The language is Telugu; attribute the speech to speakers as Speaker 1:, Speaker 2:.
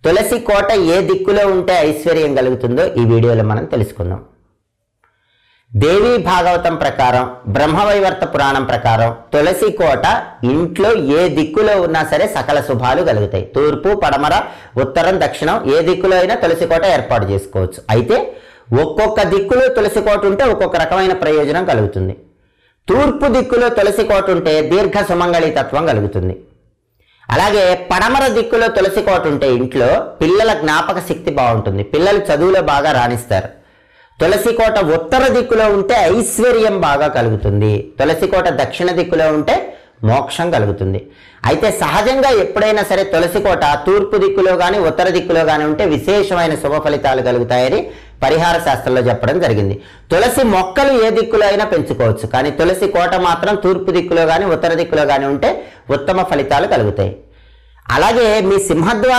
Speaker 1: తులసి కోట ఏ దిక్కులో ఉంటే ఐశ్వర్యం కలుగుతుందో ఈ వీడియోలో మనం తెలుసుకుందాం. దేవీ భాగవతం ప్రకారం, బ్రహ్మవైవర్త పురాణం ప్రకారం తులసి కోట ఇంట్లో ఏ దిక్కులో ఉన్నా సరే సకల శుభాలు కలుగుతాయి. తూర్పు, పడమర, ఉత్తరం, దక్షిణం ఏ దిక్కులో అయినా తులసి కోట ఏర్పాటు చేసుకోవచ్చు. అయితే ఒక్కొక్క దిక్కులో తులసి కోట ఉంటే ఒక్కొక్క రకమైన ప్రయోజనం కలుగుతుంది. తూర్పు దిక్కులో తులసి కోట ఉంటే దీర్ఘ సుమంగళితత్వం కలుగుతుంది. అలాగే పడమర దిక్కులో తులసి కోట ఉంటే ఇంట్లో పిల్లల జ్ఞాపక శక్తి బాగుంటుంది, పిల్లలు చదువులో బాగా రాణిస్తారు. తులసి కోట ఉత్తర దిక్కులో ఉంటే ఐశ్వర్యం బాగా కలుగుతుంది. తులసి కోట దక్షిణ దిక్కులో ఉంటే మోక్షం కలుగుతుంది. అయితే సహజంగా ఎప్పుడైనా సరే తులసి కోట తూర్పు దిక్కులో కానీ ఉత్తర దిక్కులో కానీ ఉంటే విశేషమైన శుభ ఫలితాలు కలుగుతాయని పరిహార శాస్త్రంలో చెప్పడం జరిగింది. తులసి మొక్కలు ఏ దిక్కులో అయినా పెంచుకోవచ్చు, కానీ తులసి కోట మాత్రం తూర్పు దిక్కులో కానీ ఉత్తర దిక్కులో కానీ ఉంటే ఉత్తమ ఫలితాలు కలుగుతాయి. అలాగే మీ సింహద్వారం